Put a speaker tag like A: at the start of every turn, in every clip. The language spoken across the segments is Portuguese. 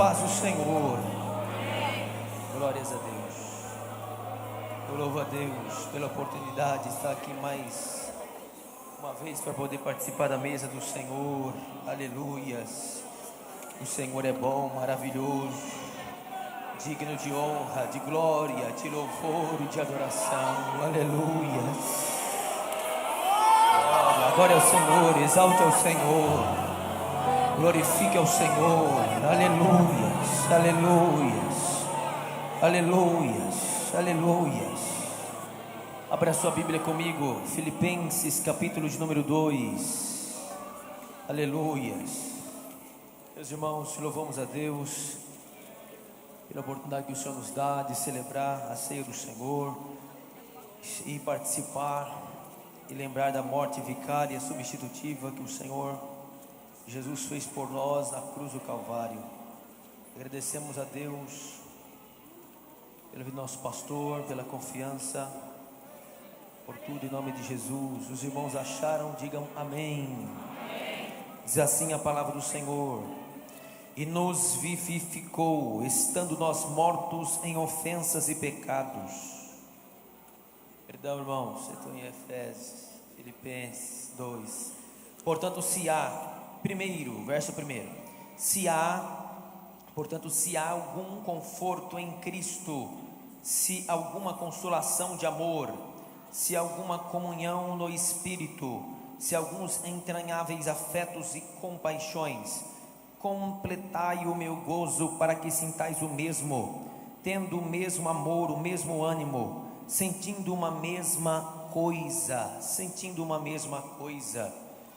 A: paz do Senhor. Glórias a Deus. Eu louvo a Deus pela oportunidade de estar aqui mais uma vez para poder participar da mesa do Senhor. Aleluias. O Senhor é bom, maravilhoso, digno de honra, de glória, de louvor e de adoração. Aleluia. Glória ao Senhor, exalte ao Senhor, glorifique ao Senhor. Aleluias, aleluias, aleluias, aleluias. Abra a sua Bíblia comigo, Filipenses capítulo de número 2. Aleluias. Meus irmãos, louvamos a Deus pela oportunidade que o Senhor nos dá de celebrar a ceia do Senhor e participar e lembrar da morte vicária substitutiva que o Senhor Jesus fez por nós na cruz do Calvário. Agradecemos a Deus pelo nosso pastor, pela confiança, por tudo em nome de Jesus. Os irmãos acharam? Digam amém. Diz assim a palavra do Senhor: e nos vivificou, estando nós mortos em ofensas e pecados. Perdão, irmãos, eu estou em Efésios, Filipenses 2. Portanto, se há, primeiro, verso primeiro, portanto, se há algum conforto em Cristo, se alguma consolação de amor, se alguma comunhão no Espírito, se alguns entranháveis afetos e compaixões, completai o meu gozo, para que sintais o mesmo, tendo o mesmo amor, o mesmo ânimo, sentindo uma mesma coisa,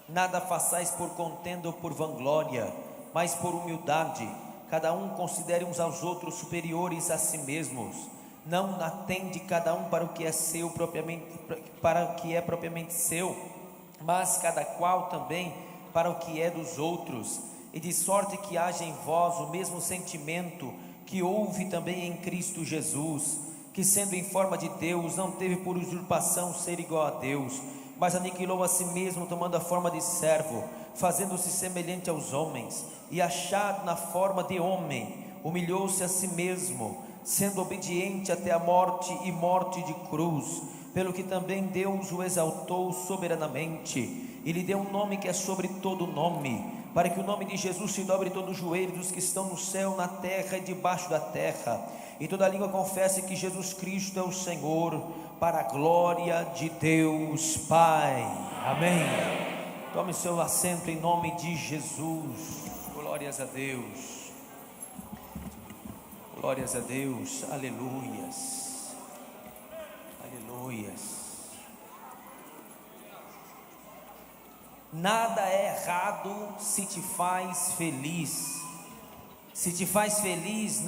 A: nada façais por contenda ou por vanglória, mas por humildade, cada um considere uns aos outros superiores a si mesmos, não atende cada um para o que é seu propriamente, para o que é propriamente seu, mas cada qual também para o que é dos outros, e de sorte que haja em vós o mesmo sentimento que houve também em Cristo Jesus, que sendo em forma de Deus, não teve por usurpação ser igual a Deus, mas aniquilou a si mesmo, tomando a forma de servo, fazendo-se semelhante aos homens, e achado na forma de homem, humilhou-se a si mesmo, sendo obediente até a morte e morte de cruz, pelo que também Deus o exaltou soberanamente, e lhe deu um nome que é sobre todo nome, para que o nome de Jesus se dobre todo o joelho dos que estão no céu, na terra e debaixo da terra, e toda língua confesse que Jesus Cristo é o Senhor, para a glória de Deus Pai. Amém. Tome seu assento em nome de Jesus. Glórias a Deus. Glórias a Deus. Aleluias. Aleluias. Nada é errado se te faz feliz. Se te faz feliz,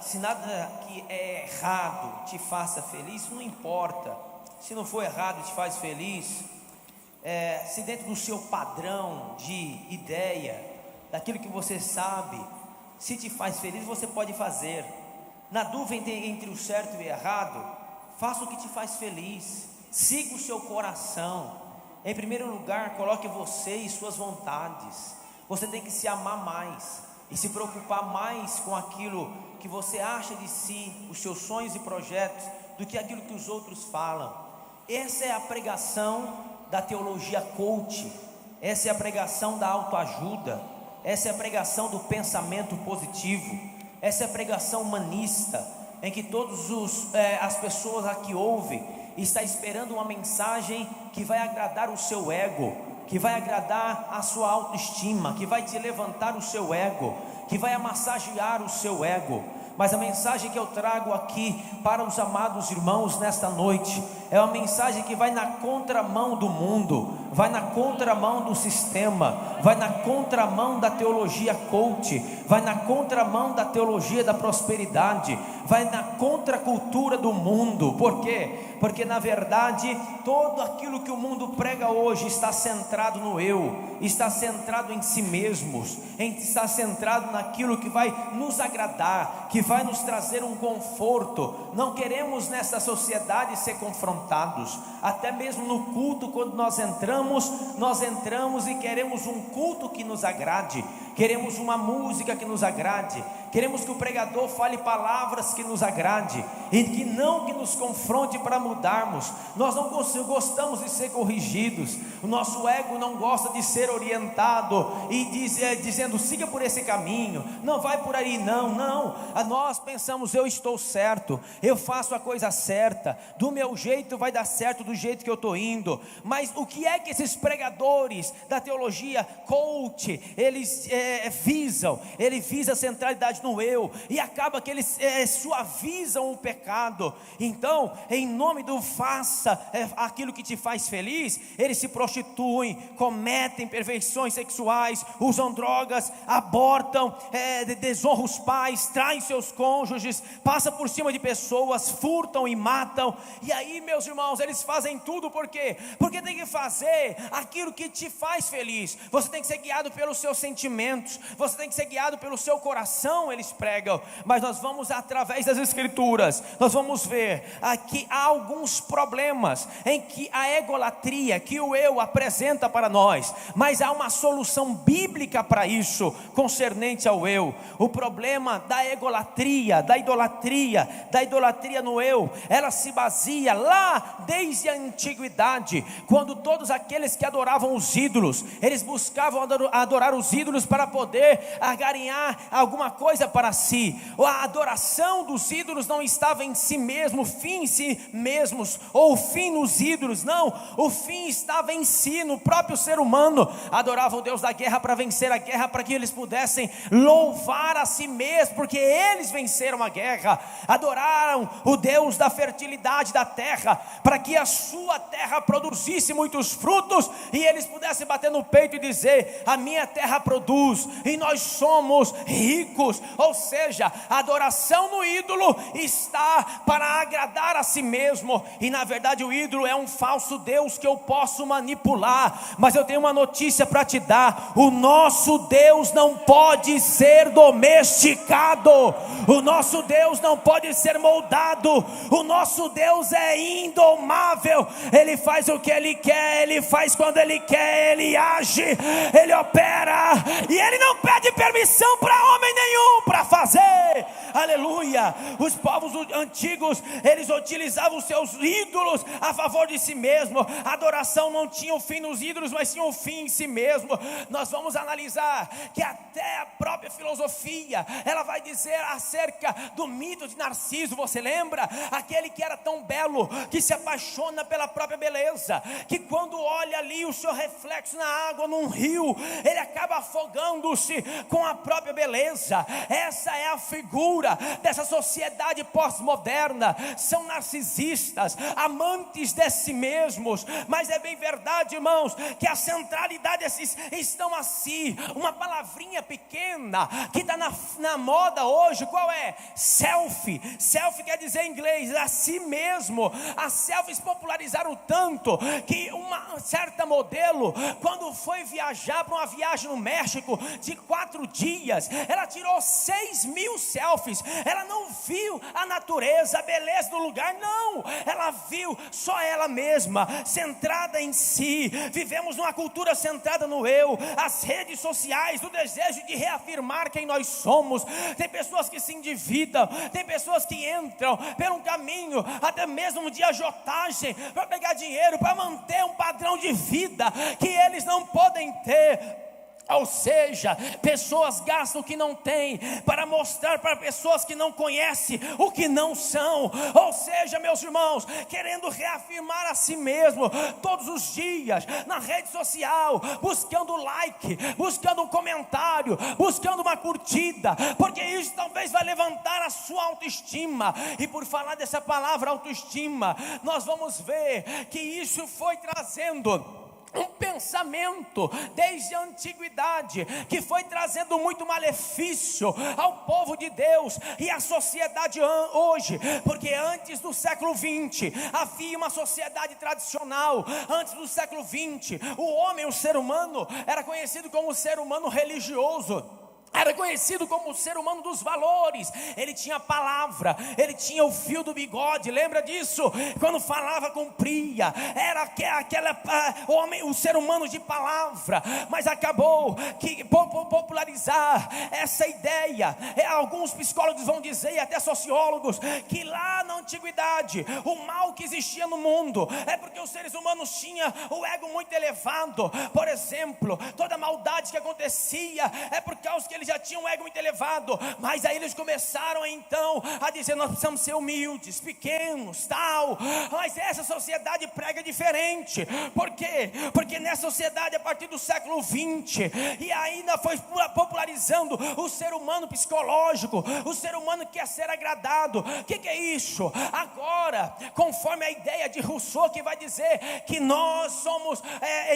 A: se nada que é errado te faça feliz, não importa. Se não for errado e te faz feliz, se dentro do seu padrão de ideia, daquilo que você sabe, se te faz feliz, você pode fazer. Na dúvida entre o certo e o errado, faça o que te faz feliz, siga o seu coração. Em primeiro lugar, coloque você e suas vontades. Você tem que se amar mais e se preocupar mais com aquilo que você acha de si, os seus sonhos e projetos, do que aquilo que os outros falam. Essa é a pregação da teologia coach, essa é a pregação da autoajuda, essa é a pregação do pensamento positivo, essa é a pregação humanista, em que todas as pessoas aqui ouvem e está esperando uma mensagem que vai agradar o seu ego, que vai agradar a sua autoestima, que vai te levantar o seu ego, que vai massagear o seu ego. Mas a mensagem que eu trago aqui para os amados irmãos nesta noite é uma mensagem que vai na contramão do mundo, vai na contramão do sistema, vai na contramão da teologia coach, vai na contramão da teologia da prosperidade, vai na contracultura do mundo. Por quê? Porque na verdade todo aquilo que o mundo prega hoje está centrado no eu, está centrado em si mesmos, está centrado naquilo que vai nos agradar, que vai nos trazer um conforto. Não queremos nessa sociedade ser confrontados, até mesmo no culto, quando nós entramos, entramos e queremos um culto que nos agrade, queremos uma música que nos agrade, queremos que o pregador fale palavras que nos agrade, e que nos confronte para mudarmos. Nós não gostamos de ser corrigidos, o nosso ego não gosta de ser orientado, e dizendo, siga por esse caminho, não vai por aí não. Nós pensamos, eu estou certo, eu faço a coisa certa, do meu jeito vai dar certo, do jeito que eu estou indo. Mas o que é que esses pregadores da teologia coach, eles visam? Ele visa a centralidade no eu, e acaba que eles suavizam o pecado. Então, em nome do faça aquilo que te faz feliz, eles se prostituem, cometem perfeições sexuais, usam drogas, abortam, desonram os pais, traem seus cônjuges, passam por cima de pessoas, furtam e matam. E aí, meus irmãos, eles fazem tudo por quê? Porque tem que fazer aquilo que te faz feliz. Você tem que ser guiado pelos seus sentimentos, você tem que ser guiado pelo seu coração, eles pregam. Mas nós vamos, através das escrituras, nós vamos ver aqui há alguns problemas em que a egolatria, que o eu apresenta para nós, mas há uma solução bíblica para isso, concernente ao eu. O problema da egolatria, da idolatria no eu, ela se baseia lá desde a antiguidade, quando todos aqueles que adoravam os ídolos, eles buscavam adorar os ídolos para poder agarinhar alguma coisa para si. A adoração dos ídolos não estava em si mesmo, o fim em si mesmos, ou o fim nos ídolos, não, o fim estava em si, no próprio ser humano. Adoravam o Deus da guerra para vencer a guerra, para que eles pudessem louvar a si mesmos, porque eles venceram a guerra. Adoraram o Deus da fertilidade da terra, para que a sua terra produzisse muitos frutos, e eles pudessem bater no peito e dizer, a minha terra produz, e nós somos ricos. Ou seja, a adoração no ídolo está para agradar a si mesmo, e na verdade o ídolo é um falso Deus que eu posso manipular. Mas eu tenho uma notícia para te dar: o nosso Deus não pode ser domesticado, o nosso Deus não pode ser moldado, o nosso Deus é indomável. Ele faz o que Ele quer, Ele faz quando Ele quer, Ele age, Ele opera, e Ele não pede permissão para homem nenhum para fazer. Aleluia. Os povos antigos, eles utilizavam os seus ídolos a favor de si mesmo. A adoração não tinha o fim nos ídolos, mas tinha o fim em si mesmo. Nós vamos analisar que até a própria filosofia, ela vai dizer acerca do mito de Narciso. Você lembra? Aquele que era tão belo, que se apaixona pela própria beleza, que quando olha ali o seu reflexo na água, num rio, ele acaba afogando-se com a própria beleza. Essa é a figura dessa sociedade pós-moderna. São narcisistas, amantes de si mesmos. Mas é bem verdade, irmãos, que a centralidade desses estão assim. Uma palavrinha pequena que está na moda hoje, qual é? Selfie. Selfie quer dizer em inglês a si mesmo. As selfies popularizaram tanto que uma certa modelo, quando foi viajar para uma viagem no México de 4 dias, ela tirou 6.000 selfies. Ela não viu a natureza, a beleza do lugar, não. Ela viu só ela mesma, centrada em si. Vivemos numa cultura centrada no eu. As redes sociais, o desejo de reafirmar quem nós somos. Tem pessoas que se endividam, tem pessoas que entram pelo caminho até mesmo de agiotagem para pegar dinheiro, para manter um padrão de vida que eles não podem ter. Ou seja, pessoas gastam o que não têm para mostrar para pessoas que não conhecem o que não são. Ou seja, meus irmãos, querendo reafirmar a si mesmo todos os dias na rede social, buscando like, buscando um comentário, buscando uma curtida, porque isso talvez vai levantar a sua autoestima. E por falar dessa palavra autoestima, nós vamos ver que isso foi trazendo um pensamento desde a antiguidade, que foi trazendo muito malefício ao povo de Deus e à sociedade hoje. Porque antes do século 20 havia uma sociedade tradicional. Antes do século 20 o homem, o ser humano, era conhecido como ser humano religioso. era conhecido como o ser humano dos valores. Ele tinha a palavra, ele tinha o fio do bigode, lembra disso? Quando falava, cumpria. Era aquele homem, o ser humano de palavra. Mas acabou que popularizar essa ideia. Alguns psicólogos vão dizer, e até sociólogos, que lá na antiguidade, o mal que existia no mundo é porque os seres humanos tinham o ego muito elevado. Por exemplo, toda a maldade que acontecia é por causa que eles já tinham um ego muito elevado. Mas aí eles começaram então a dizer: nós precisamos ser humildes, pequenos, tal. Mas essa sociedade prega diferente. Por quê? Porque nessa sociedade, a partir do século 20, e ainda foi popularizando o ser humano psicológico, o ser humano que quer ser agradado. O que é isso? Agora, conforme a ideia de Rousseau, que vai dizer que nós somos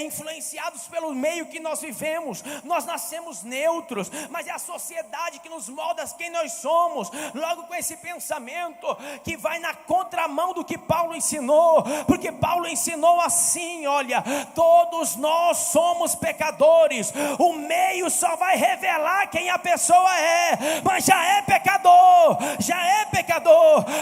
A: influenciados pelo meio que nós vivemos, nós nascemos neutros, mas é a sociedade que nos molda quem nós somos. Logo, com esse pensamento que vai na contramão do que Paulo ensinou, porque Paulo ensinou assim: olha, todos nós somos pecadores, o meio só vai revelar quem a pessoa é, mas já é pecador.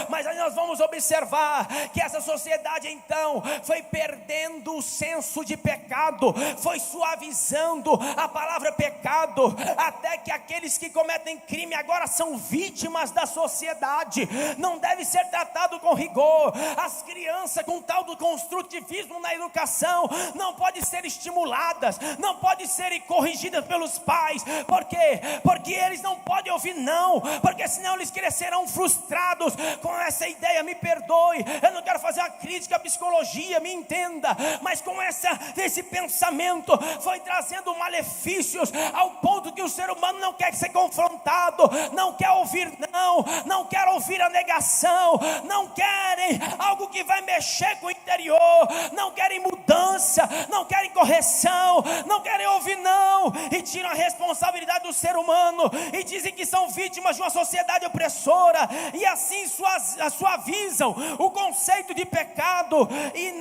A: Mas aí nós vamos observar que essa sociedade então foi perdendo o senso de pecado, foi suavizando a palavra pecado, até que aqueles que cometem crime agora são vítimas da sociedade, não deve ser tratado com rigor. As crianças, com tal do construtivismo na educação, não podem ser estimuladas, não podem ser corrigidas pelos pais. Por quê? Porque eles não podem ouvir não, porque senão eles crescerão frustrados com essa ideia. Me perdoe, eu não quero fazer uma crítica à psicologia, me entenda, mas com esse pensamento foi trazendo malefícios ao ponto que o ser humano não quer ser confrontado, não quer ouvir não quer ouvir a negação, não querem algo que vai mexer com o interior, não querem mudança, não querem correção, não querem ouvir não, e tiram a responsabilidade do ser humano e dizem que são vítimas de uma sociedade opressora, e assim suavizam o conceito de pecado. E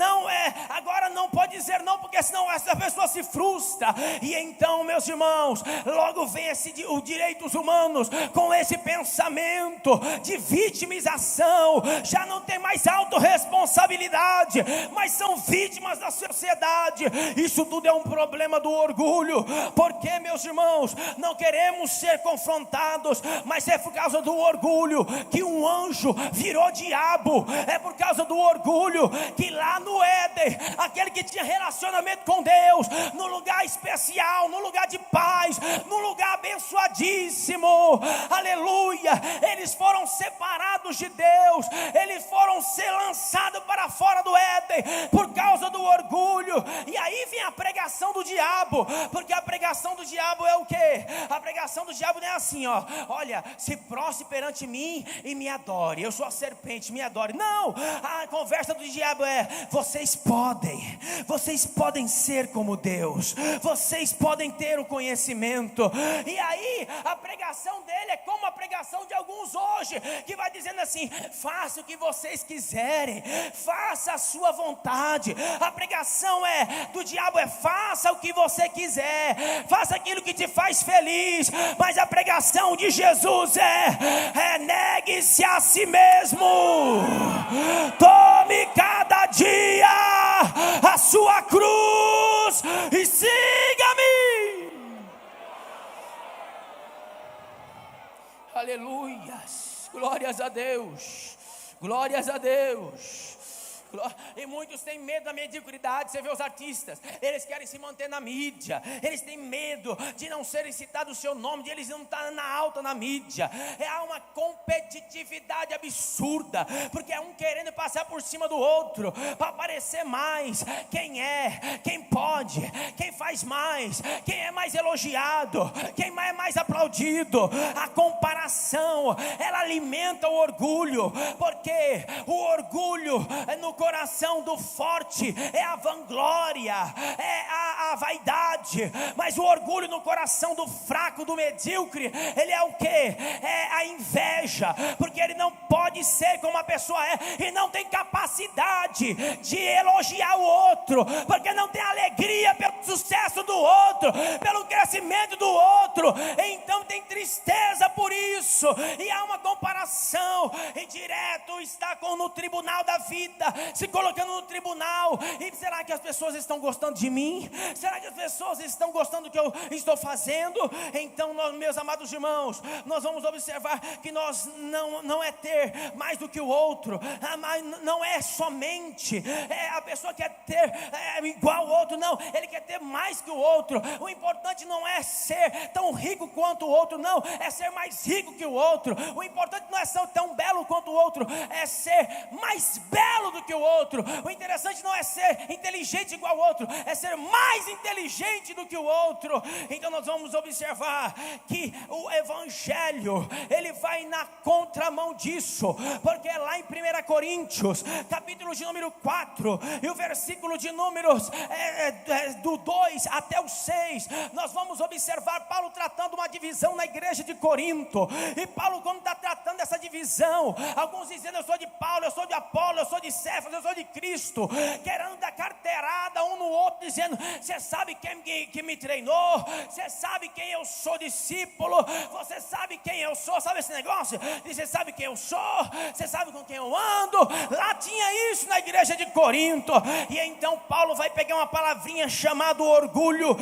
A: agora não pode dizer não, porque senão essa pessoa se frustra. E então, meus irmãos, logo vem os direitos humanos com esse pensamento de vitimização, já não tem mais autorresponsabilidade, mas são vítimas da sociedade. Isso tudo é um problema do orgulho. Porque, meus irmãos, não queremos ser confrontados, mas é por causa do orgulho que um anjo virou diabo. É por causa do orgulho que lá no Éden, aquele que tinha relacionamento com Deus, no lugar especial, no lugar de paz, no lugar abençoadíssimo, aleluia, eles foram separados de Deus, eles foram ser lançados para fora do Éden por causa do orgulho. E aí vem a pregação do diabo, porque a pregação do diabo é o quê? A pregação do diabo não é assim, olha, se prostre perante mim e me adore, eu sou a serpente, me adore. Não, a conversa do diabo é: vocês podem ser como Deus, vocês podem ter o conhecimento. E aí a pregação dele é como a pregação de alguns hoje, que vai dizendo assim: faça o que vocês quiserem, faça a sua vontade. A pregação do diabo é: faça o que você quiser, faça aquilo que te faz feliz. Mas a pregação de Jesus é negue-se a si mesmo, tome cada dia a sua cruz e siga-me. Aleluias, glórias a Deus, glórias a Deus. E muitos têm medo da mediocridade. Você vê os artistas, eles querem se manter na mídia, eles têm medo de não serem citados o seu nome, de eles não estarem na alta na mídia. Há uma competitividade absurda, porque é um querendo passar por cima do outro, para aparecer mais. Quem pode, quem faz mais, quem é mais elogiado, quem é mais aplaudido. A comparação, ela alimenta o orgulho, porque o orgulho no coração do forte é a vanglória, é a vaidade, mas o orgulho no coração do fraco, do medíocre, ele é o que? É a inveja, porque ele não pode ser como a pessoa é, e não tem capacidade de elogiar o outro, porque não tem alegria pelo sucesso do outro, pelo crescimento do outro, então tem tristeza por isso, e há uma comparação, e direto está no tribunal da vida, se colocando no tribunal, e será que as pessoas estão gostando de mim? Será que as pessoas estão gostando do que eu estou fazendo? Então nós, meus amados irmãos, nós vamos observar que nós não é ter mais do que o outro, mas não é somente a pessoa quer ter igual ao outro, não, ele quer ter mais que o outro. O importante não é ser tão rico quanto o outro, não, é ser mais rico que o outro. O importante não é ser tão belo quanto o outro, é ser mais belo do que o outro. O interessante não é ser inteligente igual ao outro, é ser mais inteligente do que o outro. Então nós vamos observar que o evangelho, ele vai na contramão disso, porque lá em 1 Coríntios, capítulo de número 4, e o versículo de números do 2 até o 6, nós vamos observar Paulo tratando uma divisão na igreja de Corinto. E Paulo, quando está tratando dessa divisão, alguns dizendo: eu sou de Paulo, eu sou de Apolo, eu sou de Cefas, eu sou de Cristo, querendo dar carteirada um no outro, dizendo: você sabe quem que me treinou, você sabe quem eu sou, discípulo, você sabe quem eu sou, sabe esse negócio? Você sabe quem eu sou, você sabe com quem eu ando. Lá tinha isso na igreja de Corinto. E então Paulo vai pegar uma palavrinha chamada orgulho,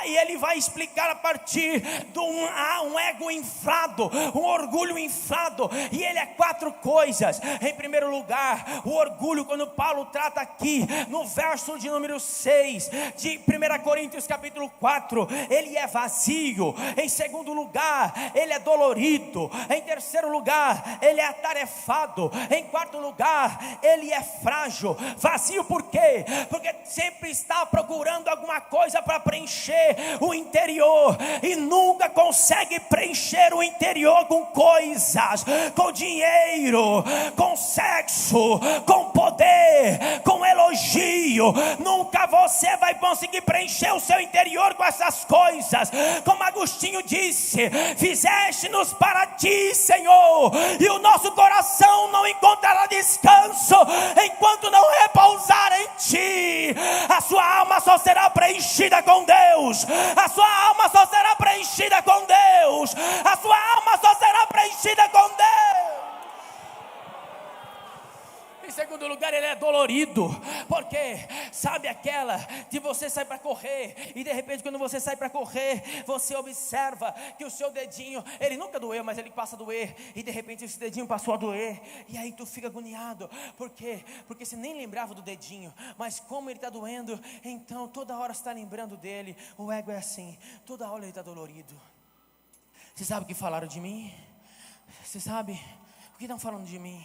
A: e ele vai explicar a partir de um ego inflado, um orgulho inflado, e ele é 4 coisas. Em primeiro lugar, o orgulho, quando Paulo trata aqui no verso de número 6 de 1 Coríntios capítulo 4, ele é vazio. Em segundo lugar, ele é dolorido. Em terceiro lugar, ele é atarefado. Em quarto lugar, ele é frágil. Vazio por quê? Porque sempre está procurando alguma coisa para preencher o interior, e nunca consegue preencher o interior com coisas, com dinheiro, com sexo, com poder, com elogio. Nunca você vai conseguir preencher o seu interior com essas coisas. Como Agostinho disse: fizeste-nos para ti, Senhor, e o nosso coração não encontrará descanso enquanto não repousar em ti. A sua alma só será preenchida com Deus, a sua alma só será preenchida com Deus, a sua alma só será preenchida com Deus. Em segundo lugar, ele é dolorido, porque sabe aquela de você sai para correr, e de repente quando você sai para correr, você observa que o seu dedinho, ele nunca doeu, mas ele passa a doer, e de repente esse dedinho passou a doer, e aí tu fica agoniado. Por quê? Porque você nem lembrava do dedinho, mas como ele está doendo, então toda hora você está lembrando dele. O ego é assim, toda hora ele está dolorido. Você sabe o que falaram de mim? Você sabe o que estão falando de mim?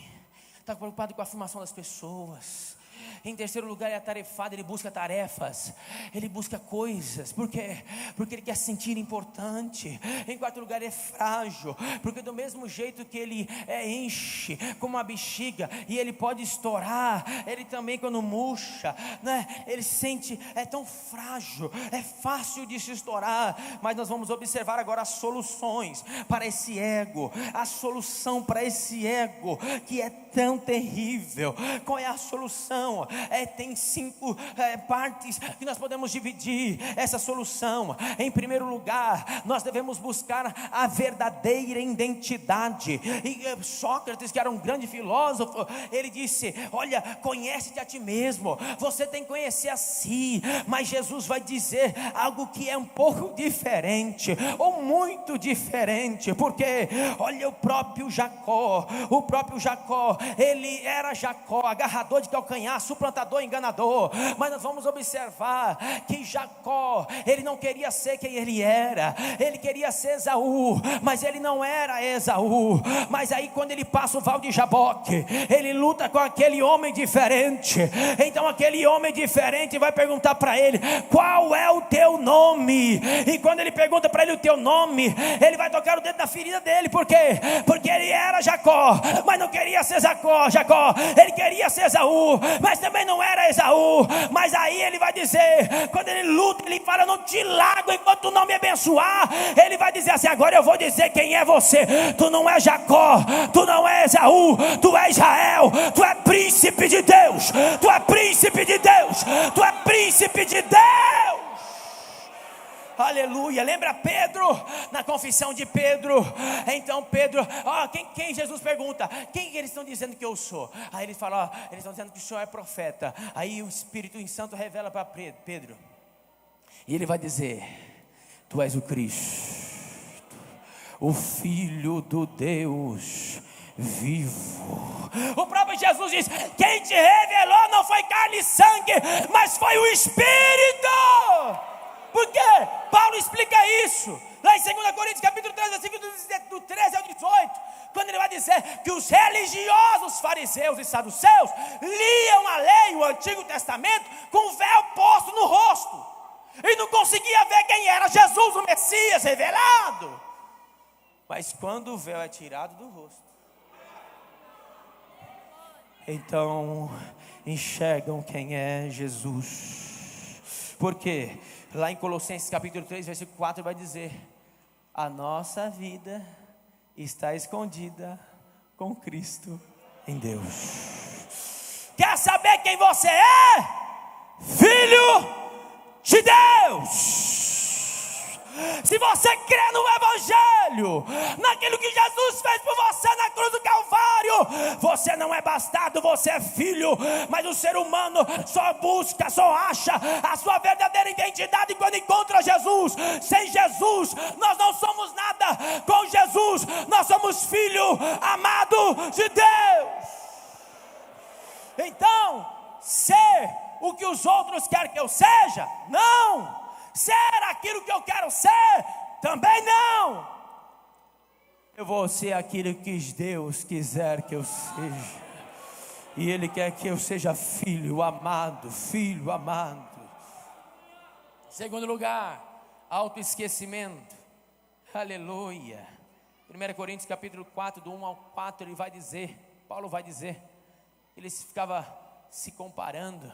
A: Está preocupado com a afirmação das pessoas. Em terceiro lugar, é atarefado, ele busca tarefas, ele busca coisas. Por quê? Porque ele quer se sentir importante. Em quarto lugar, é frágil, porque do mesmo jeito que ele enche como uma bexiga, e ele pode estourar, ele também quando murcha, né? Ele sente, é tão frágil, é fácil de se estourar. Mas nós vamos observar agora as soluções para esse ego, a solução para esse ego que é tão terrível. Qual é a solução? Tem 5 partes que nós podemos dividir essa solução. Em primeiro lugar, nós devemos buscar a verdadeira identidade. E Sócrates, que era um grande filósofo, ele disse: olha, conhece-te a ti mesmo, você tem que conhecer a si. Mas Jesus vai dizer algo que é um pouco diferente, ou muito diferente, porque olha, o próprio Jacó, ele era Jacó, agarrador de calcanhar, enganar, suplantador, enganador. Mas nós vamos observar que Jacó, ele não queria ser quem ele era. Ele queria ser Esaú, mas ele não era Esaú. Mas aí quando ele passa o Val de Jaboque, ele luta com aquele homem diferente. Então aquele homem diferente vai perguntar para ele: qual é o teu nome? E quando ele pergunta para ele o teu nome, ele vai tocar o dedo na ferida dele. Por quê? Porque ele era Jacó, mas não queria ser Jacó. Ele queria ser Esaú, mas também não era Esaú. Mas aí ele vai dizer, quando ele luta, ele fala: não te largo enquanto tu não me abençoar. Ele vai dizer assim: agora eu vou dizer quem é você. Tu não é Jacó, tu não é Esaú, tu é Israel, tu é príncipe de Deus, tu é príncipe de Deus, tu é príncipe de Deus. Aleluia. Lembra Pedro, na confissão de Pedro? Então Pedro, quem Jesus pergunta: quem eles estão dizendo que eu sou? Aí ele fala: eles estão dizendo que o senhor é profeta. Aí o Espírito Santo revela para Pedro, e ele vai dizer: tu és o Cristo, o Filho do Deus vivo. O próprio Jesus diz: quem te revelou não foi carne e sangue, mas foi o Espírito. Por quê? Paulo explica isso lá em 2 Coríntios capítulo 3, versículo do 13 ao 18, quando ele vai dizer que os religiosos fariseus e saduceus liam a lei, o Antigo Testamento, com o véu posto no rosto, e não conseguia ver quem era Jesus, o Messias revelado. Mas quando o véu é tirado do rosto, então enxergam quem é Jesus. Por quê? Lá em Colossenses capítulo 3, versículo 4 vai dizer: a nossa vida está escondida com Cristo em Deus. Quer saber quem você é? Filho de Deus. Se você crê no Evangelho, naquilo que Jesus fez por você na cruz do Calvário, você não é bastardo, você é filho. Mas o ser humano só busca, só acha a sua verdadeira identidade quando encontra Jesus. Sem Jesus nós não somos nada. Com Jesus nós somos filho amado de Deus. Então, ser o que os outros querem que eu seja? Não. Ser aquilo que eu quero ser? Também não. Eu vou ser aquilo que Deus quiser que eu seja. E Ele quer que eu seja filho amado, filho amado. Segundo lugar, autoesquecimento. Aleluia. 1 Coríntios capítulo 4, do 1 ao 4, ele vai dizer, Paulo vai dizer, eles ficavam se comparando,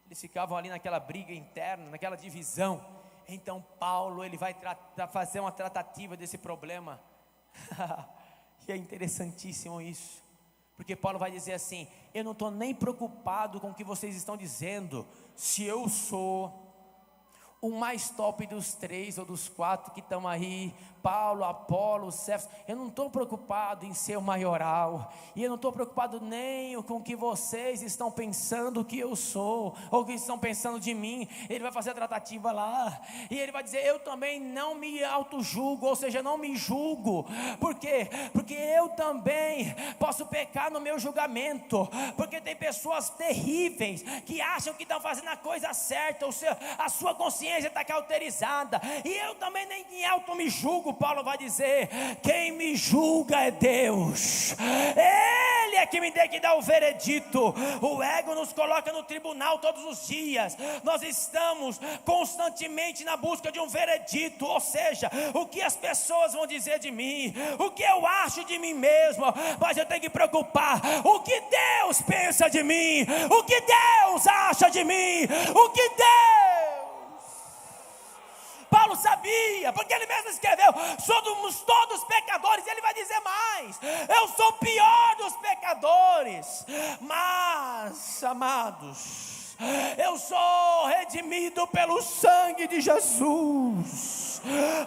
A: eles ficavam ali naquela briga interna, naquela divisão. Então Paulo, ele vai fazer uma tratativa desse problema. E é interessantíssimo isso, porque Paulo vai dizer assim: eu não estou nem preocupado com o que vocês estão dizendo, se eu sou o mais top dos 3 ou dos 4 que estão aí, Paulo, Apolo, Cefas. Eu não estou preocupado em ser o maioral, e eu não estou preocupado nem com o que vocês estão pensando que eu sou, ou que estão pensando de mim. Ele vai fazer a tratativa lá, e ele vai dizer: eu também não me auto-julgo, ou seja, não me julgo. Por quê? Porque eu também posso pecar no meu julgamento, porque tem pessoas terríveis que acham que estão fazendo a coisa certa, ou seja, a sua consciência está cauterizada, e eu também nem em auto me julgo. Paulo vai dizer: quem me julga é Deus, Ele é que me tem que dar o veredito. O ego nos coloca no tribunal todos os dias, nós estamos constantemente na busca de um veredito, ou seja, o que as pessoas vão dizer de mim, o que eu acho de mim mesmo. Mas eu tenho que preocupar o que Deus pensa de mim, o que Deus acha de mim, o que Deus. Paulo sabia, porque ele mesmo escreveu: somos todos pecadores. Ele vai dizer mais: eu sou o pior dos pecadores, mas, amados, eu sou redimido pelo sangue de Jesus.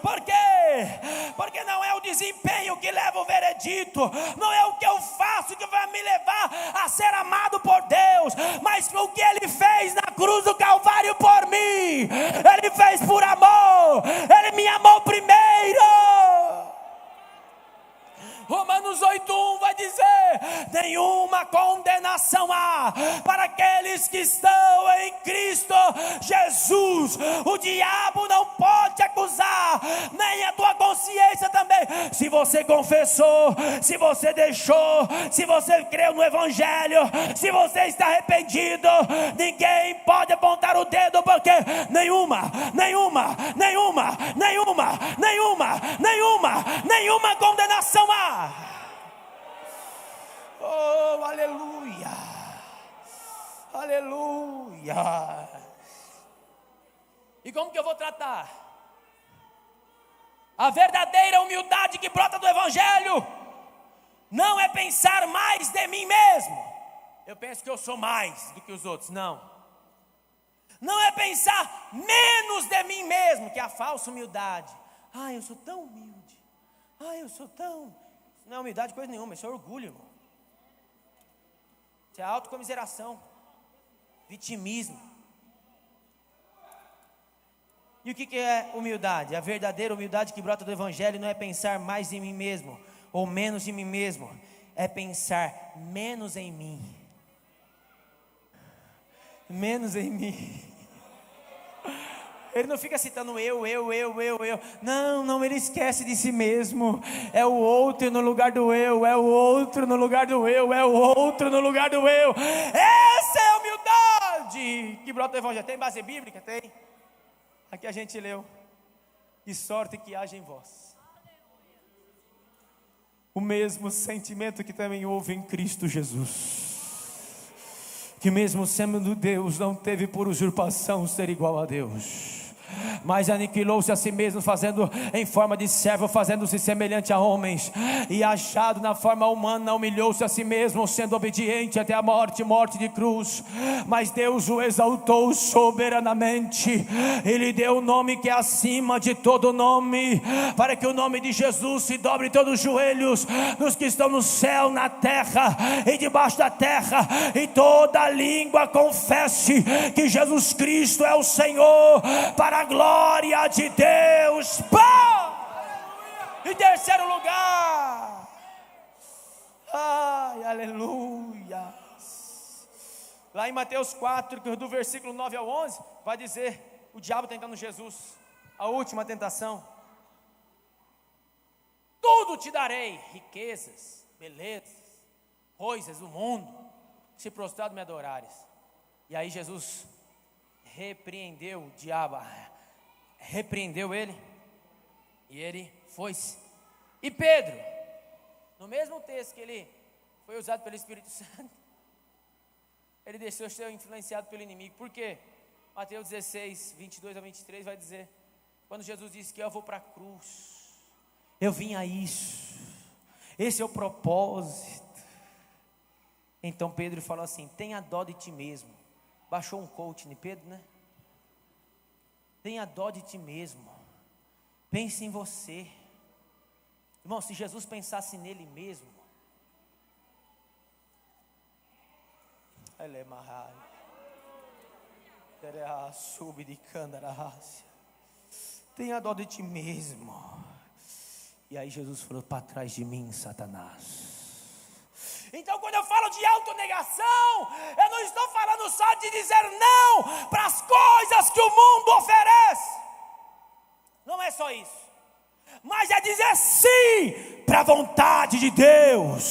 A: Por quê? Porque não é o desempenho que leva o veredito, não é o que eu faço que vai me levar a ser amado por Deus, mas o que Ele fez na cruz do Calvário por mim. Ele fez por amor, Ele me amou primeiro. Romanos 8:1 vai dizer: nenhuma condenação condenação há para aqueles que estão em Cristo Jesus. O diabo não pode te acusar, nem a tua consciência também. Se você confessou, se você deixou, se você creu no Evangelho, se você está arrependido, ninguém pode apontar o dedo, porque nenhuma condenação há. Oh, aleluia, aleluia. E como que eu vou tratar? A verdadeira humildade que brota do Evangelho não é pensar mais de mim mesmo. Eu penso que eu sou mais do que os outros. Não é pensar menos de mim mesmo, que é a falsa humildade. Eu sou tão humilde. Eu sou tão... Isso não é humildade coisa nenhuma, isso é orgulho, irmão. Isso é autocomiseração, vitimismo. E o que é humildade? A verdadeira humildade que brota do Evangelho não é pensar mais em mim mesmo, ou menos em mim mesmo. É pensar menos em mim. Menos em mim. Ele não fica citando eu. Não, ele esquece de si mesmo. É o outro no lugar do eu. É o outro no lugar do eu. É o outro no lugar do eu. Essa é a humildade que brota do Evangelho. Tem base bíblica? Tem. Aqui a gente leu. Que sorte que haja em vós o mesmo sentimento que também houve em Cristo Jesus, que mesmo sendo Deus, não teve por usurpação ser igual a Deus, mas aniquilou-se a si mesmo, fazendo em forma de servo, fazendo-se semelhante a homens, e achado na forma humana, humilhou-se a si mesmo, sendo obediente até a morte de cruz. Mas Deus o exaltou soberanamente, e lhe deu o nome que é acima de todo nome, para que o nome de Jesus se dobre todos os joelhos dos que estão no céu, na terra e debaixo da terra, e toda língua confesse que Jesus Cristo é o Senhor, para a glória de Deus. Em terceiro lugar, aleluia, lá em Mateus 4, do versículo 9 ao 11, vai dizer, o diabo tentando Jesus, a última tentação: tudo te darei, riquezas, belezas, coisas do mundo, se prostrado me adorares. E aí Jesus repreendeu o diabo, repreendeu ele, e ele foi-se. E Pedro, no mesmo texto que ele foi usado pelo Espírito Santo, ele deixou ser influenciado pelo inimigo. Por quê? Mateus 16, 22 a 23 vai dizer, quando Jesus disse que eu vou para a cruz, eu vim a isso, esse é o propósito. Então Pedro falou assim: tenha dó de ti mesmo. Baixou um coach em Pedro, né? Tenha dó de ti mesmo. Pense em você. Irmão, se Jesus pensasse nele mesmo, ele é marrai, sube de candarás. Tenha dó de ti mesmo. E aí Jesus falou: para trás de mim, Satanás. Então, quando eu falo de autonegação, eu não estou falando só de dizer não para as coisas que o mundo oferece. Não é só isso. Mas é dizer sim para a vontade de Deus.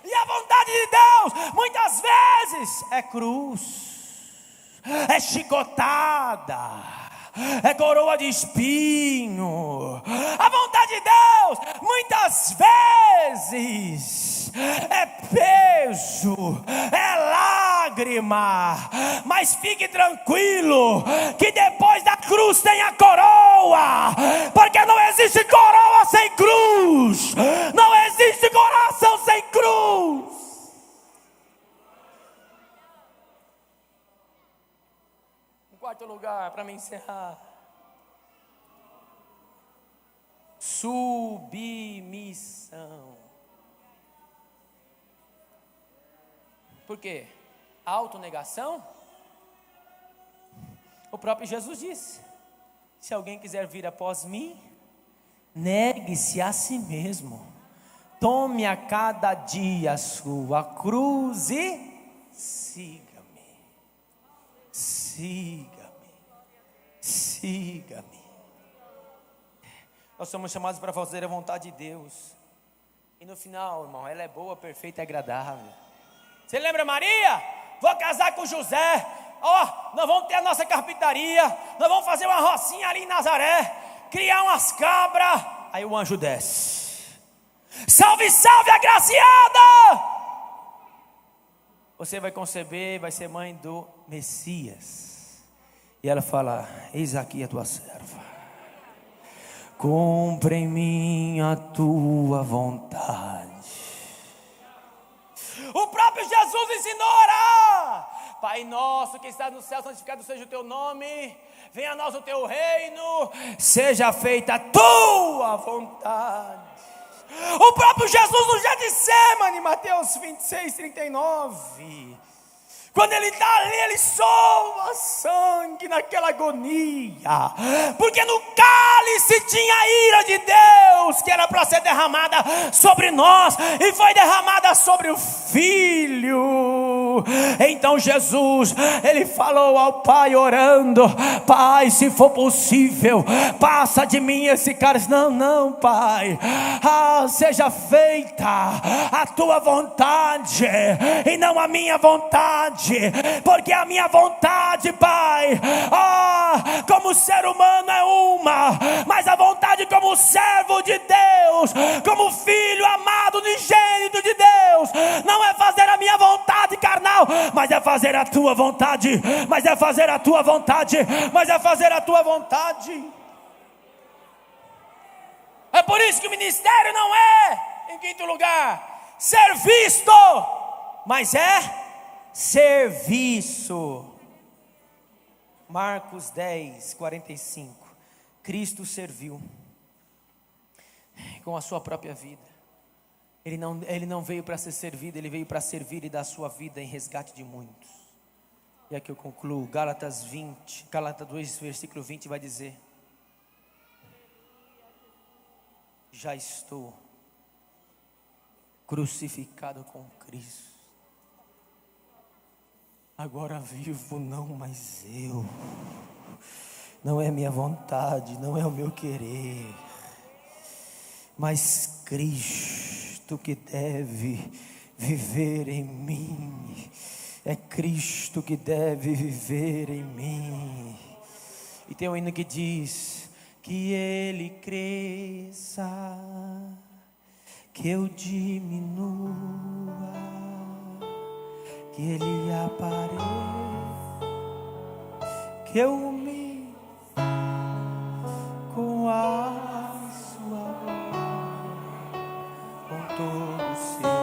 A: E a vontade de Deus, muitas vezes, é cruz, é chicotada, é coroa de espinho. A vontade de Deus, muitas vezes, é peso, é lágrima. Mas fique tranquilo, que depois da cruz tem a coroa, porque não existe coroa sem cruz, não existe coração sem cruz. Quarto lugar, para me encerrar: submissão. Por quê? Autonegação? O próprio Jesus disse: se alguém quiser vir após mim, negue-se a si mesmo, tome a cada dia a sua cruz e siga-me. Siga-me. Siga-me. Nós somos chamados para fazer a vontade de Deus. E no final, irmão, ela é boa, perfeita e agradável. Você lembra Maria? Vou casar com José. Nós vamos ter a nossa carpintaria. Nós vamos fazer uma rocinha ali em Nazaré. Criar umas cabras. Aí o anjo desce. Salve, salve, agraciada! Você vai conceber, vai ser mãe do Messias. E ela fala: eis aqui a tua serva. Cumpre em mim a tua vontade. O próprio Jesus ensinou a orar: Pai nosso que estás no céu, santificado seja o teu nome. Venha a nós o teu reino. Seja feita a tua vontade. O próprio Jesus no Getsemane, Mateus 26, 39. Quando ele está ali, ele soa sangue naquela agonia. Porque no cálice tinha a ira de Deus, que era para ser derramada sobre nós, e foi derramada sobre o Filho. Então Jesus, ele falou ao Pai orando: Pai, se for possível, passa de mim esse cálice. Não, Pai, seja feita a tua vontade e não a minha vontade. Porque a minha vontade, Pai, como ser humano é uma, mas a vontade como servo de Deus, como filho amado, unigênito de Deus, não é fazer a minha vontade carnal, mas é fazer a tua vontade, mas é fazer a tua vontade, mas é fazer a tua vontade. É por isso que o ministério não é, em quinto lugar, ser visto, mas é serviço. Marcos 10, 45. Cristo serviu com a sua própria vida. Ele não veio para ser servido, ele veio para servir e dar a sua vida em resgate de muitos. E aqui eu concluo. Gálatas 2, versículo 20 vai dizer: já estou crucificado com Cristo. Agora vivo não mais eu. Não é minha vontade, não é o meu querer, mas Cristo que deve viver em mim. É Cristo que deve viver em mim. E tem um hino que diz: que Ele cresça, que eu diminua, que Ele apareça, que eu me com a sua voz, com todo o seu